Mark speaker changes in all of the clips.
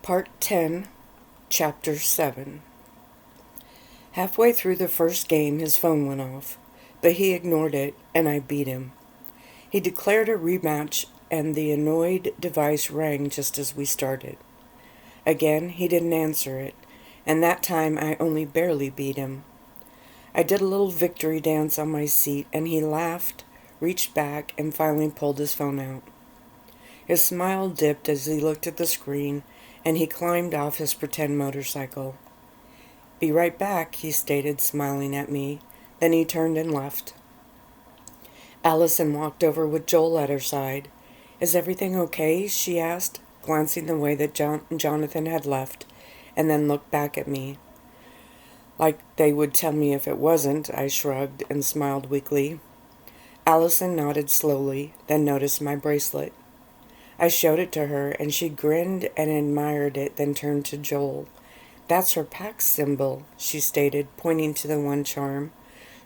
Speaker 1: Part 10, Chapter 7. Halfway through the first game, his phone went off, but he ignored it, and I beat him. He declared a rematch, and the annoyed device rang just as we started. Again, he didn't answer it, and that time I only barely beat him. I did a little victory dance on my seat, and he laughed, reached back, and finally pulled his phone out. His smile dipped as he looked at the screen, and he climbed off his pretend motorcycle. "Be right back," he stated, smiling at me. Then he turned and left. Allison walked over with Joel at her side. "Is everything okay?" she asked, glancing the way that Jonathan had left, and then looked back at me. "Like they would tell me if it wasn't," I shrugged and smiled weakly. Allison nodded slowly, then noticed my bracelet. I showed it to her, and she grinned and admired it, then turned to Joel. "That's her pack symbol," she stated, pointing to the one charm.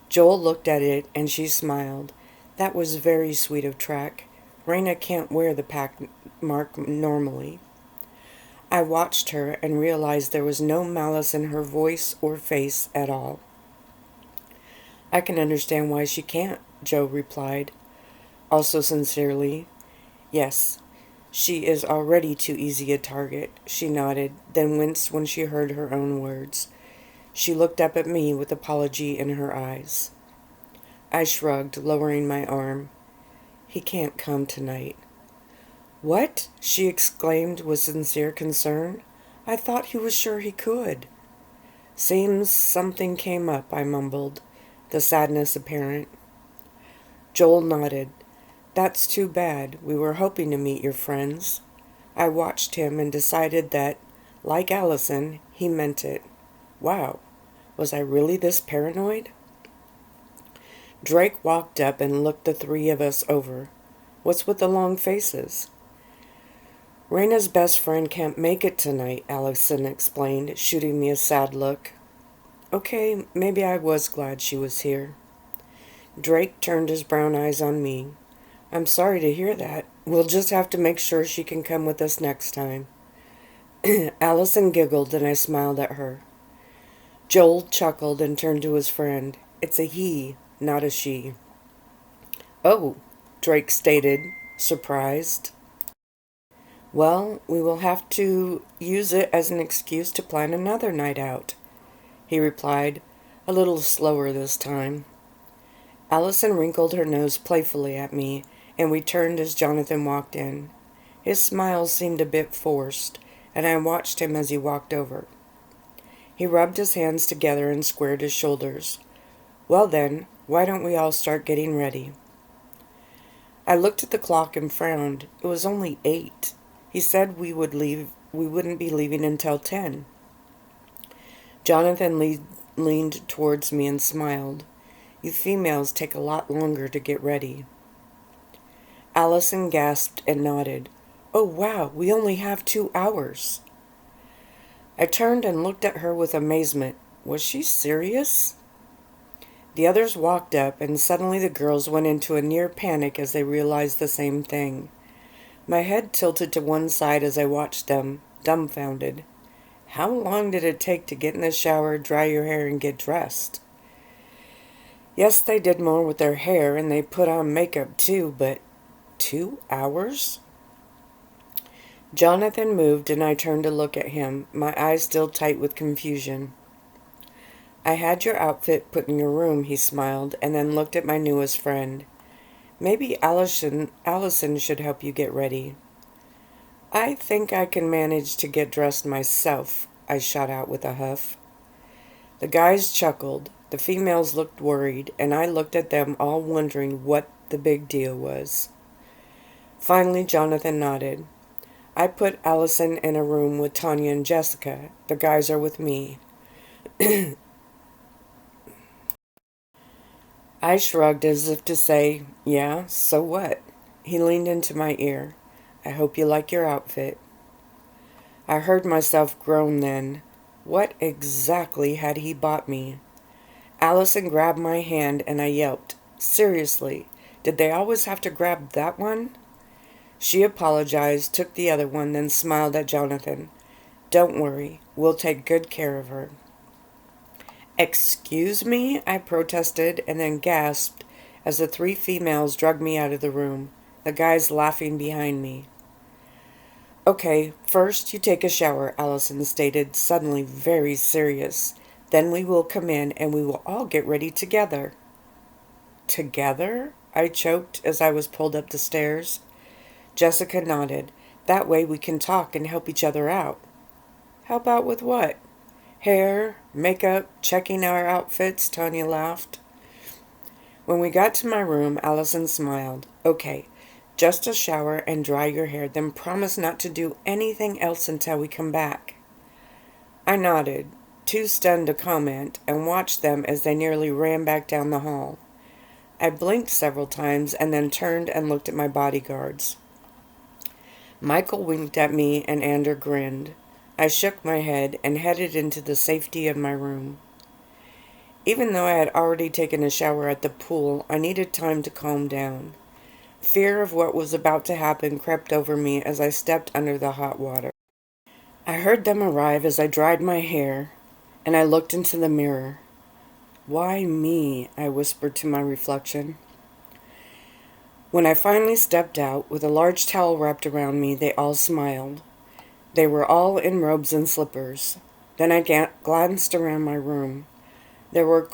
Speaker 1: Joel looked at it, and she smiled. "That was very sweet of Track. Reina can't wear the pack mark normally." I watched her and realized there was no malice in her voice or face at all. "I can understand why she can't," Joe replied, also sincerely. "Yes. She is already too easy a target," she nodded, then winced when she heard her own words. She looked up at me with apology in her eyes. I shrugged, lowering my arm. "He can't come tonight." "What?" she exclaimed with sincere concern. "I thought he was sure he could." "Seems something came up," I mumbled, the sadness apparent. Joel nodded. "That's too bad. We were hoping to meet your friends." I watched him and decided that, like Allison, he meant it. Wow, was I really this paranoid? Drake walked up and looked the three of us over. "What's with the long faces?" "Reina's best friend can't make it tonight," Allison explained, shooting me a sad look. Okay, maybe I was glad she was here. Drake turned his brown eyes on me. "I'm sorry to hear that. We'll just have to make sure she can come with us next time." Allison giggled and I smiled at her. Joel chuckled and turned to his friend. "It's a he, not a she." "Oh," Drake stated, surprised. "Well, we will have to use it as an excuse to plan another night out," he replied, a little slower this time. Allison wrinkled her nose playfully at me, and we turned as Jonathan walked in. His smile seemed a bit forced, and I watched him as he walked over. He rubbed his hands together and squared his shoulders. "Well then, why don't we all start getting ready?" I looked at the clock and frowned. It was only 8. He said we wouldn't be leaving until 10. Jonathan leaned towards me and smiled. "You females take a lot longer to get ready." Allison gasped and nodded. "Oh wow, we only have 2 hours." I turned and looked at her with amazement. Was she serious? The others walked up, and suddenly the girls went into a near panic as they realized the same thing. My head tilted to one side as I watched them, dumbfounded. How long did it take to get in the shower, dry your hair, and get dressed? Yes, they did more with their hair, and they put on makeup too, but 2 hours? Jonathan moved, and I turned to look at him, my eyes still tight with confusion. "I had your outfit put in your room," he smiled, and then looked at my newest friend. "Maybe Allison should help you get ready." "I think I can manage to get dressed myself," I shot out with a huff. The guys chuckled, the females looked worried, and I looked at them all wondering what the big deal was. Finally, Jonathan nodded. "I put Allison in a room with Tanya and Jessica. The guys are with me." I shrugged as if to say, "Yeah, so what?" He leaned into my ear. "I hope you like your outfit." I heard myself groan then. What exactly had he bought me? Allison grabbed my hand and I yelped. "Seriously, did they always have to grab that one?" She apologized, took the other one, then smiled at Jonathan. Don't worry, we'll take good care of her." "Excuse me?" I protested, and then gasped as the three females dragged me out of the room, the guys laughing behind me. "Okay, first you take a shower," Allison stated, suddenly very serious. "Then we will come in and we will all get ready together." "Together?" I choked as I was pulled up the stairs. Jessica nodded. "That way we can talk and help each other out." "Help out with what?" "Hair, makeup, checking our outfits," Tanya laughed. When we got to my room, Allison smiled. "Okay, just a shower and dry your hair, then promise not to do anything else until we come back." I nodded, too stunned to comment, and watched them as they nearly ran back down the hall. I blinked several times and then turned and looked at my bodyguards. Michael winked at me and Ander grinned. I shook my head and headed into the safety of my room. Even though I had already taken a shower at the pool, I needed time to calm down. Fear of what was about to happen crept over me as I stepped under the hot water. I heard them arrive as I dried my hair, and I looked into the mirror. "Why me?" I whispered to my reflection. When I finally stepped out, with a large towel wrapped around me, they all smiled. They were all in robes and slippers. Then I glanced around my room. There were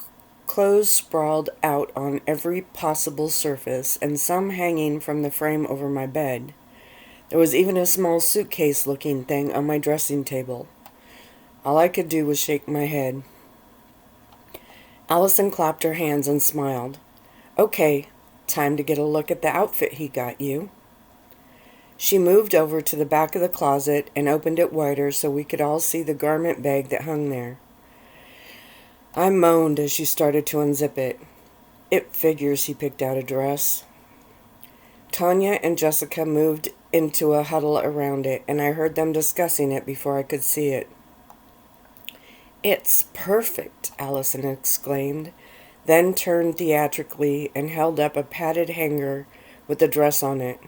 Speaker 1: clothes sprawled out on every possible surface, and some hanging from the frame over my bed. There was even a small suitcase-looking thing on my dressing table. All I could do was shake my head. Allison clapped her hands and smiled. "Okay, time to get a look at the outfit he got you." She moved over to the back of the closet and opened it wider so we could all see the garment bag that hung there. I moaned as she started to unzip it. "It figures he picked out a dress." Tanya and Jessica moved into a huddle around it, and I heard them discussing it before I could see it. "It's perfect," Allison exclaimed, then turned theatrically and held up a padded hanger with the dress on it.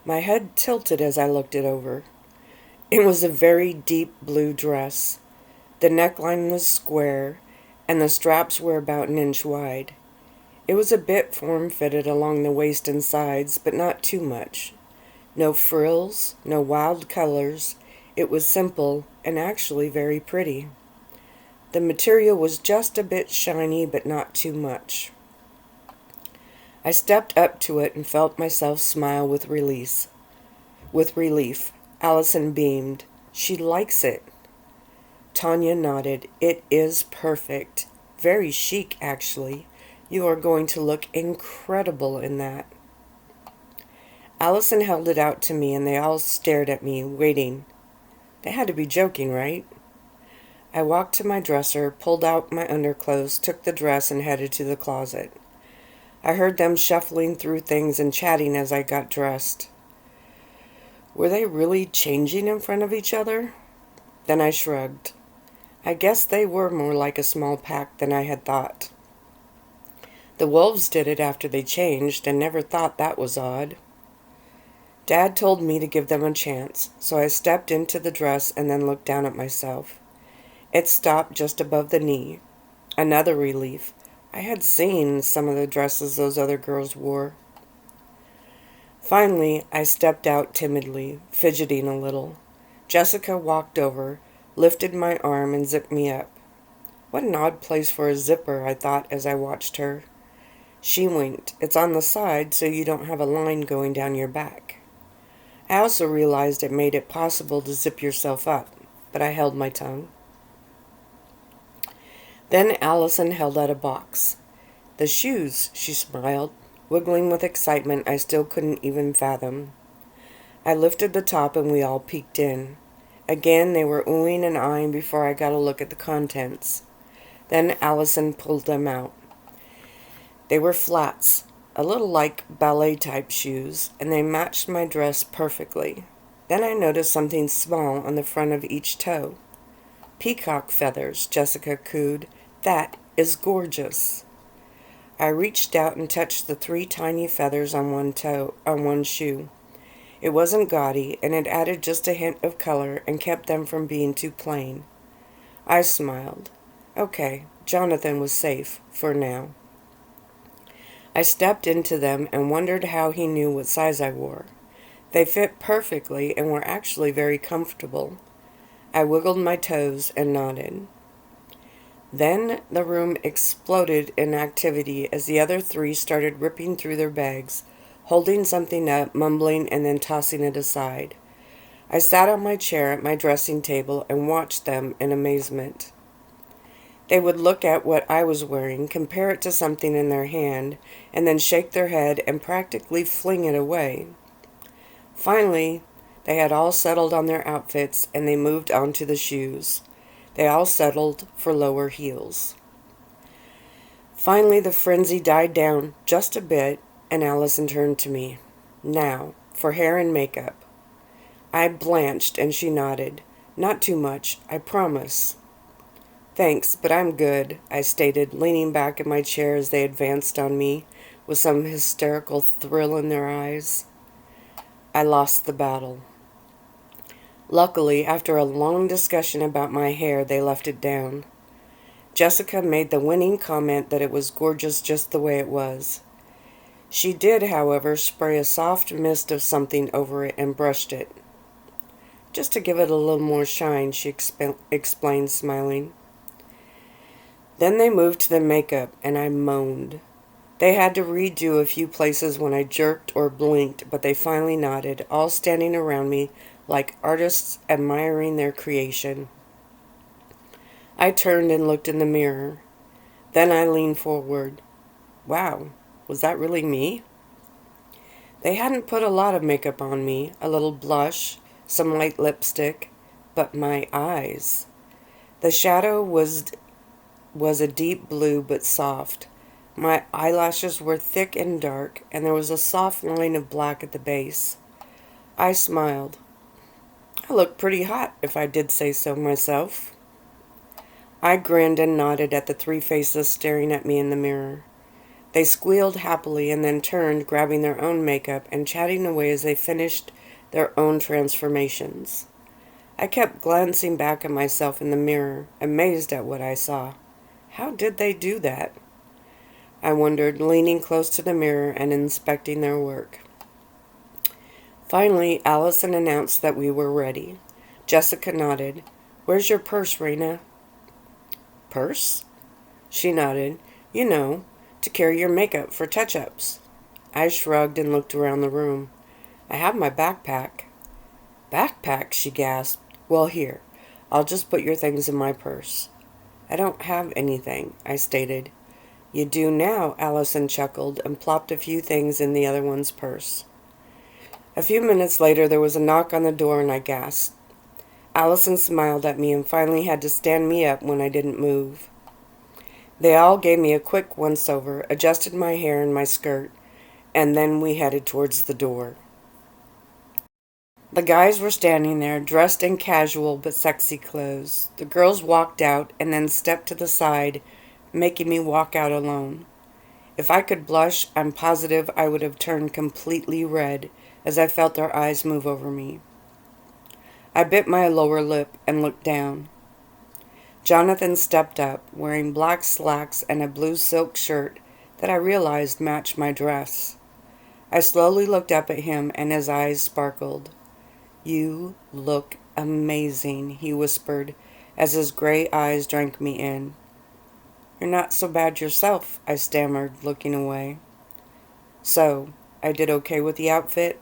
Speaker 1: My head tilted as I looked it over. It was a very deep blue dress. The neckline was square, and the straps were about an inch wide. It was a bit form-fitted along the waist and sides, but not too much. No frills, no wild colors. It was simple and actually very pretty. The material was just a bit shiny, but not too much. I stepped up to it and felt myself smile with relief. Allison beamed. "She likes it." Tanya nodded. "It is perfect. Very chic, actually. You are going to look incredible in that." Allison held it out to me, and they all stared at me, waiting. They had to be joking, right? I walked to my dresser, pulled out my underclothes, took the dress, and headed to the closet. I heard them shuffling through things and chatting as I got dressed. Were they really changing in front of each other? Then I shrugged. I guess they were more like a small pack than I had thought. The wolves did it after they changed, and never thought that was odd. Dad told me to give them a chance, so I stepped into the dress and then looked down at myself. It stopped just above the knee. Another relief. I had seen some of the dresses those other girls wore. Finally, I stepped out timidly, fidgeting a little. Jessica walked over, lifted my arm, and zipped me up. What an odd place for a zipper, I thought as I watched her. She winked. "It's on the side so you don't have a line going down your back." I also realized it made it possible to zip yourself up, but I held my tongue. Then Allison held out a box. "The shoes," she smiled, wiggling with excitement I still couldn't even fathom. I lifted the top and we all peeked in. Again they were oohing and eyeing before I got a look at the contents. Then Allison pulled them out. They were flats, a little like ballet-type shoes, and they matched my dress perfectly. Then I noticed something small on the front of each toe. "Peacock feathers," Jessica cooed. "That is gorgeous." I reached out and touched the 3 tiny feathers on one shoe. It wasn't gaudy, and it added just a hint of color and kept them from being too plain. I smiled. Okay, Jonathan was safe, for now. I stepped into them and wondered how he knew what size I wore. They fit perfectly and were actually very comfortable. I wiggled my toes and nodded. Then the room exploded in activity as the other three started ripping through their bags, holding something up, mumbling, and then tossing it aside. I sat on my chair at my dressing table and watched them in amazement. They would look at what I was wearing, compare it to something in their hand, and then shake their head and practically fling it away. Finally, they had all settled on their outfits and they moved on to the shoes. They all settled for lower heels. Finally, the frenzy died down just a bit, and Allison turned to me. Now, for hair and makeup. I blanched, and she nodded. Not too much, I promise. Thanks, but I'm good, I stated, leaning back in my chair as they advanced on me, with some hysterical thrill in their eyes. I lost the battle. Luckily, after a long discussion about my hair, they left it down. Jessica made the winning comment that it was gorgeous just the way it was. She did, however, spray a soft mist of something over it and brushed it. Just to give it a little more shine, she explained, smiling. Then they moved to the makeup, and I moaned. They had to redo a few places when I jerked or blinked, but they finally nodded, all standing around me like artists admiring their creation. I turned and looked in the mirror. Then I leaned forward. Wow, was that really me? They hadn't put a lot of makeup on me, a little blush, some light lipstick, but my eyes. The shadow was a deep blue but soft. My eyelashes were thick and dark, and there was a soft line of black at the base. I smiled. I looked pretty hot, if I did say so myself. I grinned and nodded at the three faces staring at me in the mirror. They squealed happily and then turned, grabbing their own makeup and chatting away as they finished their own transformations. I kept glancing back at myself in the mirror, amazed at what I saw. How did they do that? I wondered, leaning close to the mirror and inspecting their work. Finally, Allison announced that we were ready. Jessica nodded. Where's your purse, Reina? Purse? She nodded. You know, to carry your makeup for touch-ups. I shrugged and looked around the room. I have my backpack. Backpack, she gasped. Well, here, I'll just put your things in my purse. I don't have anything, I stated. You do now, Allison chuckled and plopped a few things in the other one's purse. A few minutes later, there was a knock on the door and I gasped. Allison smiled at me and finally had to stand me up when I didn't move. They all gave me a quick once-over, adjusted my hair and my skirt, and then we headed towards the door. The guys were standing there, dressed in casual but sexy clothes. The girls walked out and then stepped to the side, making me walk out alone. If I could blush, I'm positive I would have turned completely red as I felt their eyes move over me. I bit my lower lip and looked down. Jonathan stepped up, wearing black slacks and a blue silk shirt that I realized matched my dress. I slowly looked up at him and his eyes sparkled. You look amazing, he whispered as his gray eyes drank me in. You're not so bad yourself, I stammered, looking away. So, I did okay with the outfit?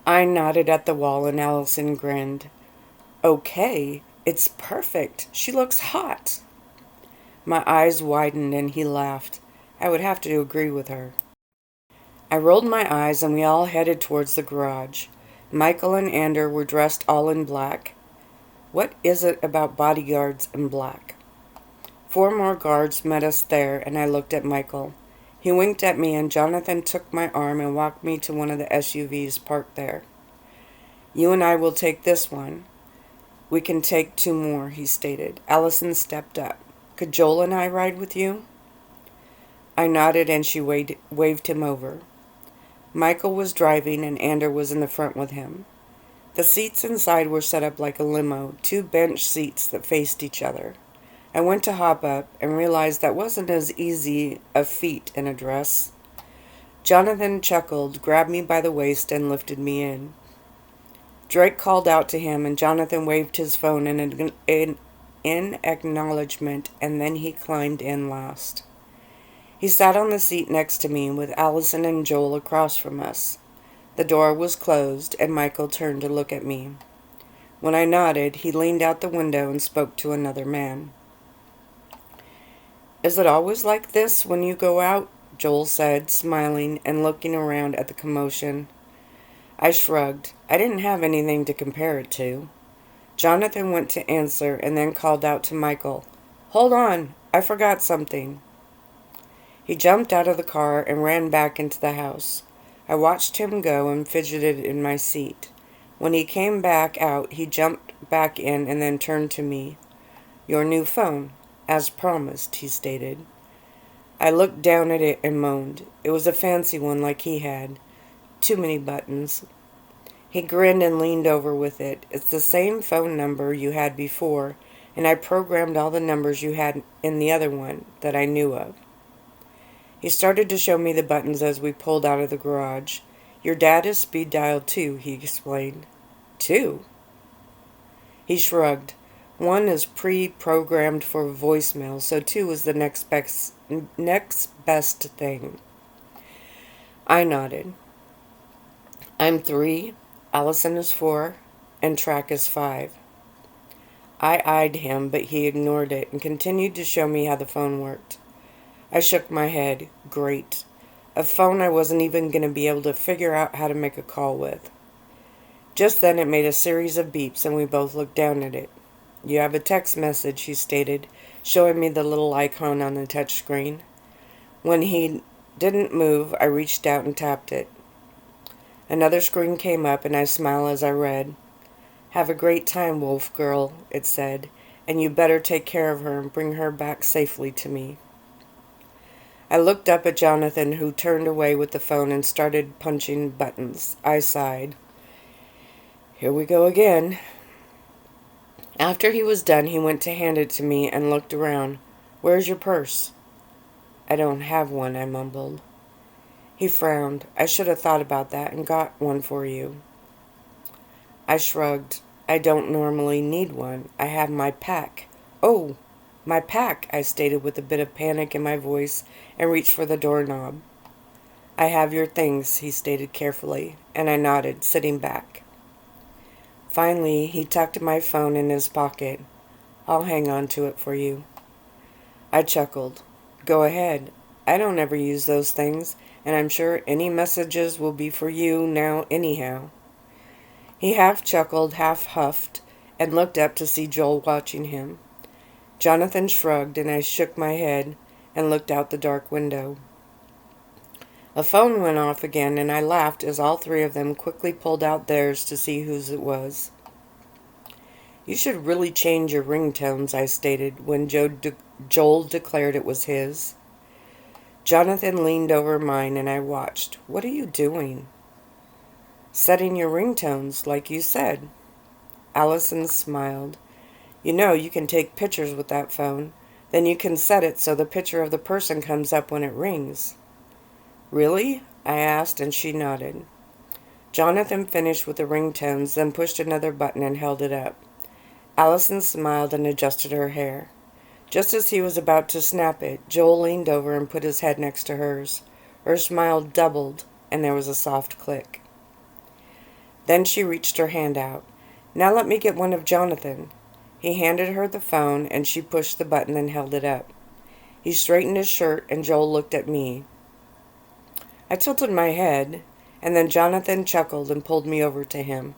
Speaker 1: I nodded at the wall and Allison grinned. Okay, it's perfect. She looks hot. My eyes widened and he laughed. I would have to agree with her. I rolled my eyes and we all headed towards the garage. Michael and Ander were dressed all in black. What is it about bodyguards in black? 4 more guards met us there and I looked at Michael. He winked at me and Jonathan took my arm and walked me to one of the SUVs parked there. You and I will take this one. We can take 2 more, he stated. Allison stepped up. Could Joel and I ride with you? I nodded and she waved him over. Michael was driving and Ander was in the front with him. The seats inside were set up like a limo, two bench seats that faced each other. I went to hop up and realized that wasn't as easy a feat in a dress. Jonathan chuckled, grabbed me by the waist, and lifted me in. Drake called out to him, and Jonathan waved his phone in acknowledgement, and then he climbed in last. He sat on the seat next to me, with Allison and Joel across from us. The door was closed, and Michael turned to look at me. When I nodded, he leaned out the window and spoke to another man. "Is it always like this when you go out?" Joel said, smiling and looking around at the commotion. I shrugged. I didn't have anything to compare it to. Jonathan went to answer and then called out to Michael, "Hold on, I forgot something." He jumped out of the car and ran back into the house. I watched him go and fidgeted in my seat. When he came back out, he jumped back in and then turned to me. "Your new phone, as promised," he stated. I looked down at it and moaned. It was a fancy one like he had. Too many buttons. He grinned and leaned over with it. "It's the same phone number you had before, and I programmed all the numbers you had in the other one that I knew of." He started to show me the buttons as we pulled out of the garage. "Your dad is speed dial 2, he explained. 2? He shrugged. 1 is pre-programmed for voicemail, so 2 is the next best thing. I nodded. "I'm 3, Allison is 4, and Track is 5. I eyed him, but he ignored it and continued to show me how the phone worked. I shook my head. Great. A phone I wasn't even going to be able to figure out how to make a call with. Just then it made a series of beeps and we both looked down at it. "You have a text message," he stated, showing me the little icon on the touch screen. When he didn't move, I reached out and tapped it. Another screen came up and I smiled as I read. "Have a great time, Wolf Girl," it said, "and you better take care of her and bring her back safely to me." I looked up at Jonathan, who turned away with the phone and started punching buttons. I sighed. Here we go again. After he was done, he went to hand it to me and looked around. "Where's your purse?" "I don't have one," I mumbled. He frowned. "I should have thought about that and got one for you." I shrugged. "I don't normally need one. I have my pack." "Oh, my pack," I stated with a bit of panic in my voice and reached for the doorknob. "I have your things," he stated carefully, and I nodded, sitting back. Finally, he tucked my phone in his pocket. "I'll hang on to it for you." I chuckled. "Go ahead. I don't ever use those things, and I'm sure any messages will be for you now anyhow." He half chuckled, half huffed, and looked up to see Joel watching him. Jonathan shrugged, and I shook my head and looked out the dark window. A phone went off again, and I laughed as all three of them quickly pulled out theirs to see whose it was. "You should really change your ringtones," I stated, when Joel declared it was his. Jonathan leaned over mine, and I watched. "What are you doing?" "Setting your ringtones, like you said." Allison smiled. "You know, you can take pictures with that phone. Then you can set it so the picture of the person comes up when it rings." "Really?" I asked, and she nodded. Jonathan finished with the ringtones, then pushed another button and held it up. Allison smiled and adjusted her hair. Just as he was about to snap it, Joel leaned over and put his head next to hers. Her smile doubled, and there was a soft click. Then she reached her hand out. "Now let me get one of Jonathan." He handed her the phone, and she pushed the button and held it up. He straightened his shirt, and Joel looked at me. I tilted my head, and then Jonathan chuckled and pulled me over to him.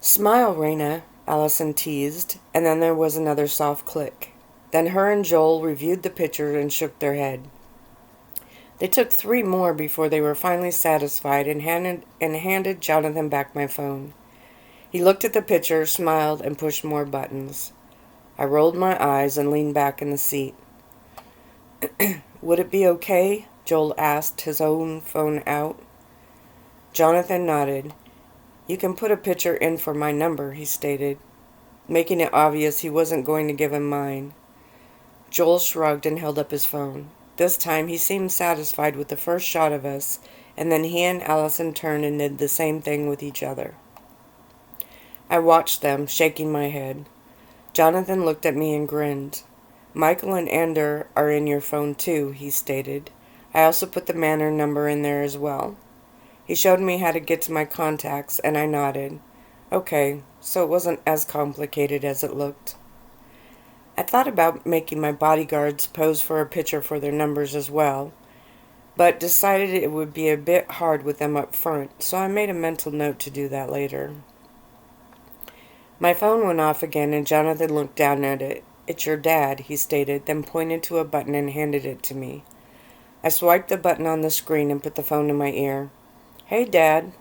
Speaker 1: "Smile, Reina," Allison teased, and then there was another soft click. Then her and Joel reviewed the picture and shook their head. They took 3 more before they were finally satisfied and handed Jonathan back my phone. He looked at the picture, smiled, and pushed more buttons. I rolled my eyes and leaned back in the seat. "Would it be okay Joel asked, his own phone out. Jonathan nodded. You can put a picture in for my number, he stated, making it obvious he wasn't going to give him mine. Joel shrugged and held up his phone. This time he seemed satisfied with the first shot of us, and then he and Allison turned and did the same thing with each other. I watched them, shaking my head. Jonathan looked at me and grinned. Michael and Ander are in your phone too, he stated. I also put the Manor number in there as well. He showed me how to get to my contacts, and I nodded. Okay, so it wasn't as complicated as it looked. I thought about making my bodyguards pose for a picture for their numbers as well, but decided it would be a bit hard with them up front, so I made a mental note to do that later. My phone went off again, and Jonathan looked down at it. It's your dad, he stated, then pointed to a button and handed it to me. I swiped the button on the screen and put the phone to my ear. Hey, Dad.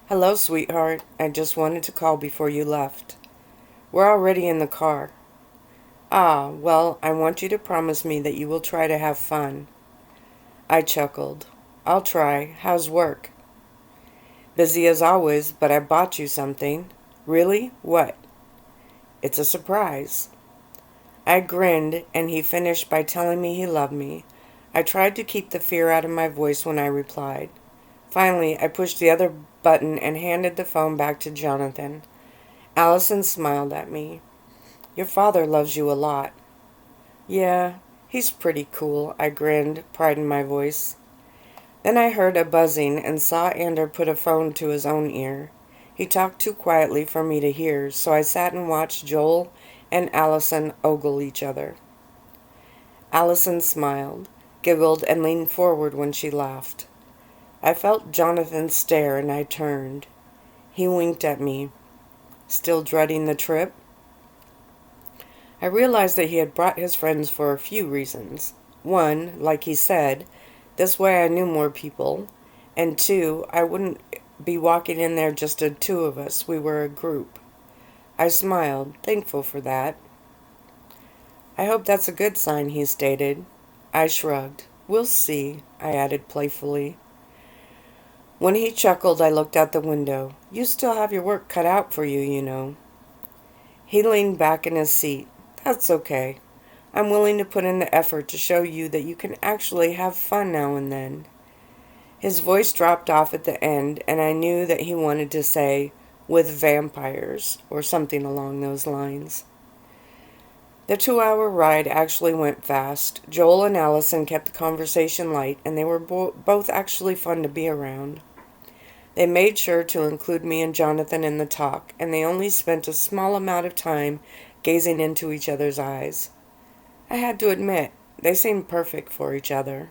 Speaker 1: Hello, sweetheart. I just wanted to call before you left. We're already in the car. Ah, well, I want you to promise me that you will try to have fun. I chuckled. I'll try. How's work? Busy as always, but I bought you something. Really? What? It's a surprise. I grinned, and he finished by telling me he loved me. I tried to keep the fear out of my voice when I replied. Finally, I pushed the other button and handed the phone back to Jonathan. Allison smiled at me. Your father loves you a lot. Yeah, he's pretty cool, I grinned, pride in my voice. Then I heard a buzzing and saw Ander put a phone to his own ear. He talked too quietly for me to hear, so I sat and watched Joel and Allison ogle each other. Allison smiled, giggled, and leaned forward when she laughed. I felt Jonathan stare, and I turned. He winked at me. Still dreading the trip? I realized that he had brought his friends for a few reasons. One, like he said, this way I knew more people. And two, I wouldn't be walking in there just the two of us. We were a group. I smiled, thankful for that. I hope that's a good sign, he stated. I shrugged. We'll see, I added playfully. When he chuckled, I looked out the window. You still have your work cut out for you, you know. He leaned back in his seat. That's okay. I'm willing to put in the effort to show you that you can actually have fun now and then. His voice dropped off at the end, and I knew that he wanted to say, with vampires, or something along those lines. The 2-hour ride actually went fast. Joel and Allison kept the conversation light, and they were both actually fun to be around. They made sure to include me and Jonathan in the talk, and they only spent a small amount of time gazing into each other's eyes. I had to admit, they seemed perfect for each other.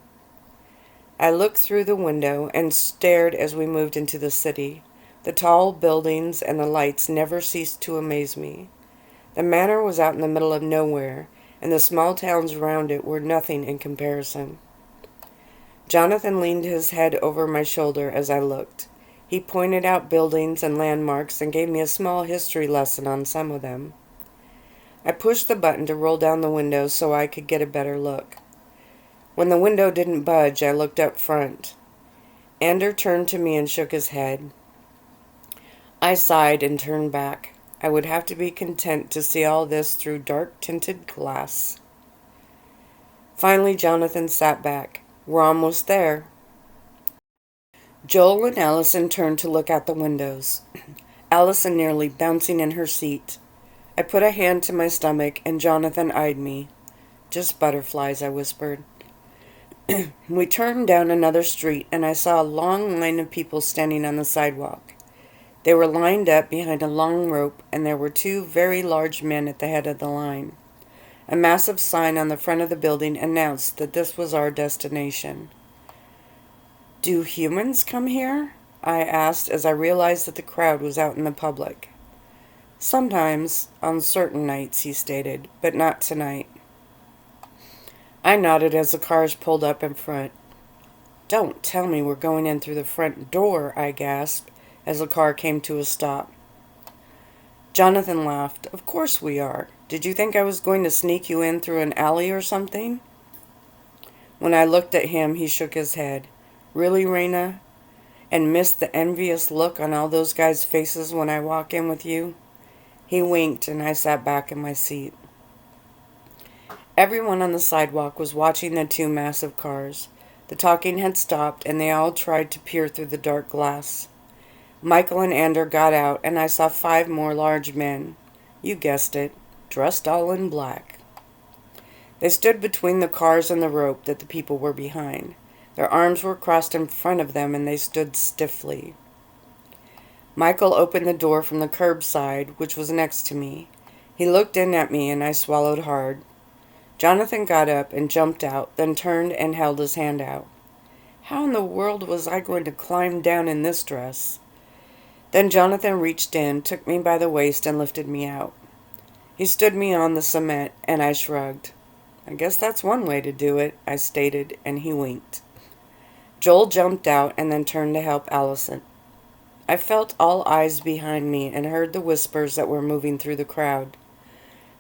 Speaker 1: I looked through the window and stared as we moved into the city. The tall buildings and the lights never ceased to amaze me. The manor was out in the middle of nowhere, and the small towns around it were nothing in comparison. Jonathan leaned his head over my shoulder as I looked. He pointed out buildings and landmarks and gave me a small history lesson on some of them. I pushed the button to roll down the window so I could get a better look. When the window didn't budge, I looked up front. Ander turned to me and shook his head. I sighed and turned back. I would have to be content to see all this through dark-tinted glass. Finally, Jonathan sat back. We're almost there. Joel and Allison turned to look out the windows, Allison nearly bouncing in her seat. I put a hand to my stomach, and Jonathan eyed me. Just butterflies, I whispered. We turned down another street, and I saw a long line of people standing on the sidewalk. They were lined up behind a long rope, and there were 2 very large men at the head of the line. A massive sign on the front of the building announced that this was our destination. Do humans come here? I asked as I realized that the crowd was out in the public. Sometimes, on certain nights, he stated, but not tonight. I nodded as the cars pulled up in front. Don't tell me we're going in through the front door, I gasped as the car came to a stop. Jonathan laughed. Of course we are. Did you think I was going to sneak you in through an alley or something? When I looked at him, he shook his head. Really, Reina? And missed the envious look on all those guys' faces when I walk in with you? He winked, and I sat back in my seat. Everyone on the sidewalk was watching the two massive cars. The talking had stopped, and they all tried to peer through the dark glass. Michael and Ander got out, and I saw 5 more large men. You guessed it, dressed all in black. They stood between the cars and the rope that the people were behind. Their arms were crossed in front of them, and they stood stiffly. Michael opened the door from the curbside, which was next to me. He looked in at me, and I swallowed hard. Jonathan got up and jumped out, then turned and held his hand out. How in the world was I going to climb down in this dress? Then Jonathan reached in, took me by the waist, and lifted me out. He stood me on the cement, and I shrugged. I guess that's one way to do it, I stated, and he winked. Joel jumped out and then turned to help Allison. I felt all eyes behind me and heard the whispers that were moving through the crowd.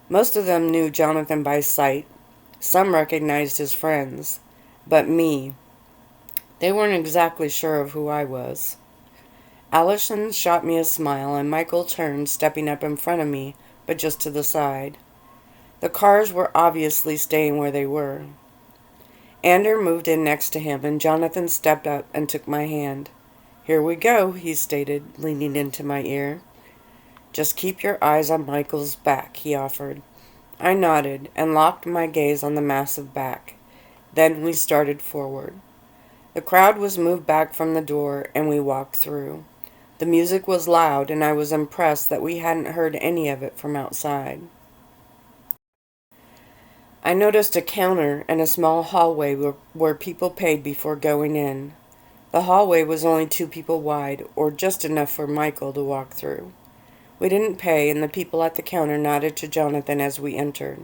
Speaker 1: Most of them knew Jonathan by sight. Some recognized his friends. But me, they weren't exactly sure of who I was. Allison shot me a smile, and Michael turned, stepping up in front of me, but just to the side. The cars were obviously staying where they were. Ander moved in next to him, and Jonathan stepped up and took my hand. Here we go, he stated, leaning into my ear. Just keep your eyes on Michael's back, he offered. I nodded and locked my gaze on the massive back. Then we started forward. The crowd was moved back from the door, and we walked through. The music was loud, and I was impressed that we hadn't heard any of it from outside. I noticed a counter and a small hallway where people paid before going in. The hallway was only 2 people wide, or just enough for Michael to walk through. We didn't pay, and the people at the counter nodded to Jonathan as we entered.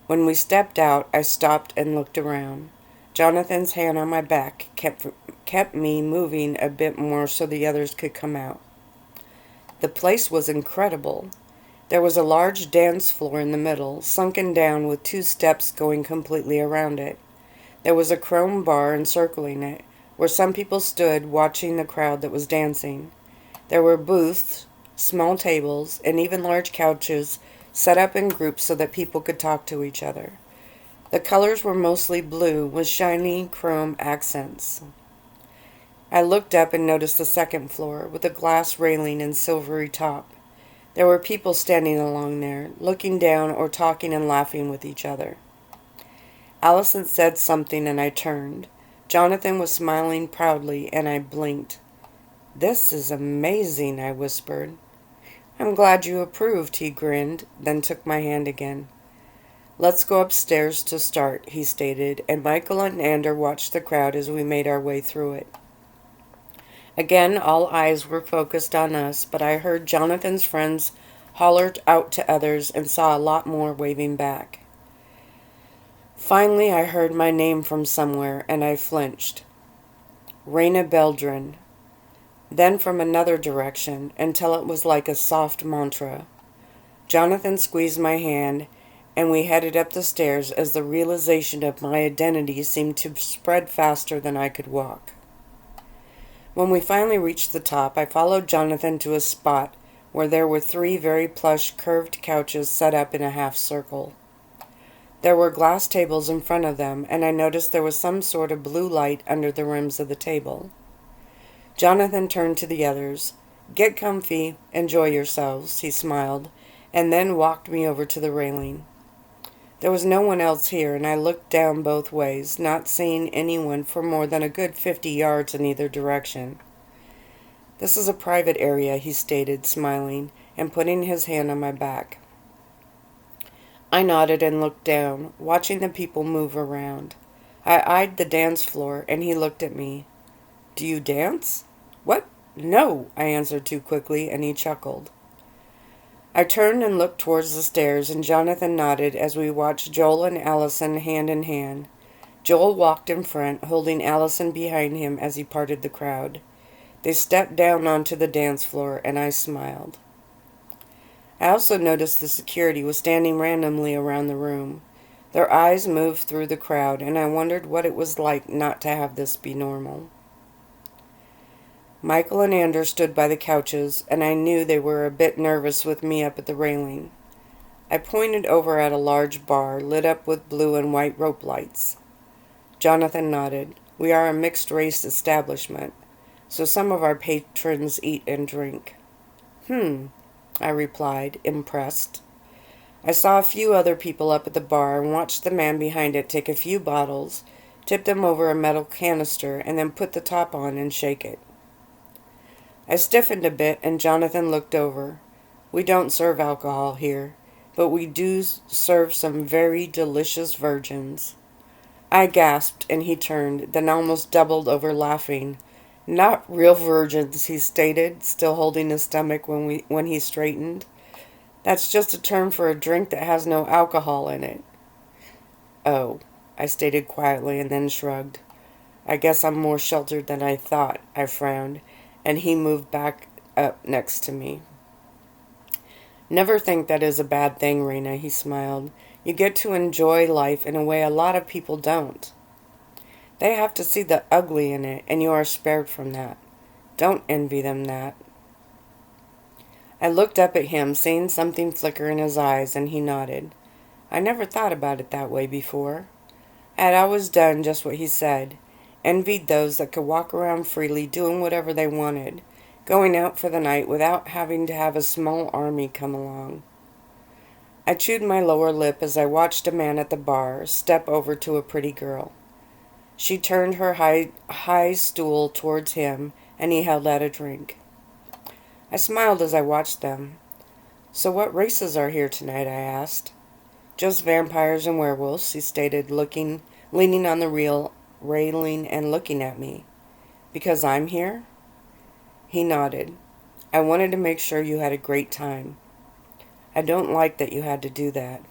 Speaker 1: When we stepped out, I stopped and looked around. Jonathan's hand on my back kept me moving a bit more so the others could come out. The place was incredible. There was a large dance floor in the middle, sunken down with 2 steps going completely around it. There was a chrome bar encircling it, where some people stood watching the crowd that was dancing. There were booths, small tables, and even large couches set up in groups so that people could talk to each other. The colors were mostly blue with shiny chrome accents. I looked up and noticed the second floor with a glass railing and silvery top. There were people standing along there, looking down or talking and laughing with each other. Allison said something and I turned. Jonathan was smiling proudly and I blinked. This is amazing, I whispered. I'm glad you approved, he grinned, then took my hand again. Let's go upstairs to start, he stated, and Michael and Ander watched the crowd as we made our way through it. Again, all eyes were focused on us, but I heard Jonathan's friends holler out to others and saw a lot more waving back. Finally, I heard my name from somewhere, and I flinched. Reina Beldrin. Then from another direction, until it was like a soft mantra. Jonathan squeezed my hand, and we headed up the stairs as the realization of my identity seemed to spread faster than I could walk. When we finally reached the top, I followed Jonathan to a spot where there were 3 very plush curved couches set up in a half circle. There were glass tables in front of them, and I noticed there was some sort of blue light under the rims of the table. Jonathan turned to the others. Get comfy, enjoy yourselves, he smiled, and then walked me over to the railing. There was no one else here, and I looked down both ways, not seeing anyone for more than a good 50 yards in either direction. This is a private area, he stated, smiling, and putting his hand on my back. I nodded and looked down, watching the people move around. I eyed the dance floor, and he looked at me. Do you dance? What? No, I answered too quickly, and he chuckled. I turned and looked towards the stairs, and Jonathan nodded as we watched Joel and Allison hand in hand. Joel walked in front, holding Allison behind him as he parted the crowd. They stepped down onto the dance floor, and I smiled. I also noticed the security was standing randomly around the room. Their eyes moved through the crowd, and I wondered what it was like not to have this be normal. Michael and Anders stood by the couches, and I knew they were a bit nervous with me up at the railing. I pointed over at a large bar lit up with blue and white rope lights. Jonathan nodded. We are a mixed-race establishment, so some of our patrons eat and drink. I replied, impressed. I saw a few other people up at the bar and watched the man behind it take a few bottles, tip them over a metal canister, and then put the top on and shake it. I stiffened a bit, and Jonathan looked over. We don't serve alcohol here, but we do serve some very delicious virgins. I gasped, and he turned, then almost doubled over laughing. Not real virgins, he stated, still holding his stomach when he straightened. That's just a term for a drink that has no alcohol in it. Oh, I stated quietly and then shrugged. I guess I'm more sheltered than I thought, I frowned, and he moved back up next to me. Never think that is a bad thing, Reina, he smiled. You get to enjoy life in a way a lot of people don't. They have to see the ugly in it, and you are spared from that. Don't envy them that. I looked up at him, seeing something flicker in his eyes, and he nodded. I never thought about it that way before. I had always done just what he said, envied those that could walk around freely doing whatever they wanted, going out for the night without having to have a small army come along. I chewed my lower lip as I watched a man at the bar step over to a pretty girl. She turned her high stool towards him, and he held out a drink. I smiled as I watched them. So what races are here tonight, I asked. Just vampires and werewolves, he stated, leaning on the railing and looking at me. Because I'm here? He nodded. I wanted to make sure you had a great time. I don't like that you had to do that.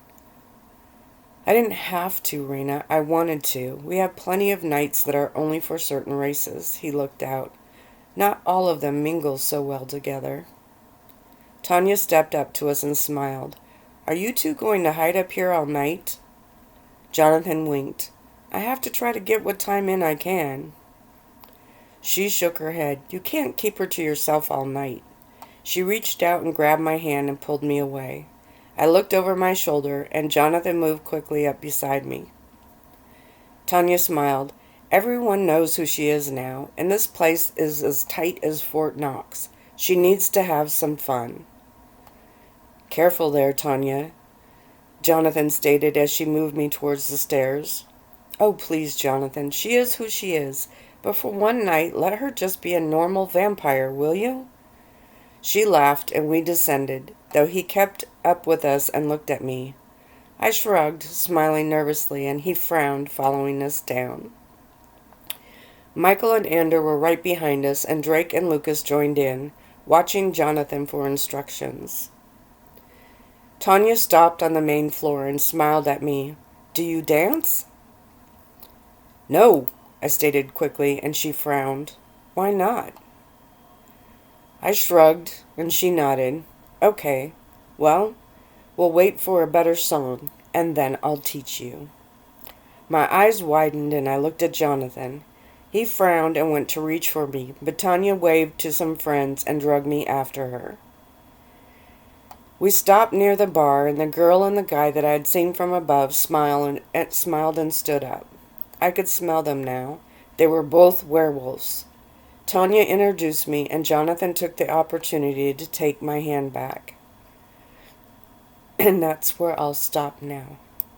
Speaker 1: I didn't have to, Reina. I wanted to. We have plenty of nights that are only for certain races. He looked out. Not all of them mingle so well together. Tanya stepped up to us and smiled. Are you two going to hide up here all night? Jonathan winked. I have to try to get what time in I can. She shook her head. You can't keep her to yourself all night. She reached out and grabbed my hand and pulled me away. I looked over my shoulder, and Jonathan moved quickly up beside me. Tanya smiled. Everyone knows who she is now, and this place is as tight as Fort Knox. She needs to have some fun. Careful there, Tanya, Jonathan stated as she moved me towards the stairs. Oh, please, Jonathan, she is who she is, but for one night let her just be a normal vampire, will you? She laughed, and we descended, though he kept up with us and looked at me. I shrugged, smiling nervously, and he frowned, following us down. Michael and Ander were right behind us, and Drake and Lucas joined in, watching Jonathan for instructions. Tanya stopped on the main floor and smiled at me. Do you dance? No, I stated quickly, and she frowned. Why not? I shrugged, and she nodded. Okay, well, we'll wait for a better song, and then I'll teach you. My eyes widened, and I looked at Jonathan. He frowned and went to reach for me, but Tanya waved to some friends and dragged me after her. We stopped near the bar, and the girl and the guy that I had seen from above smiled and stood up. I could smell them now. They were both werewolves. Tanya introduced me, and Jonathan took the opportunity to take my hand back. And that's where I'll stop now.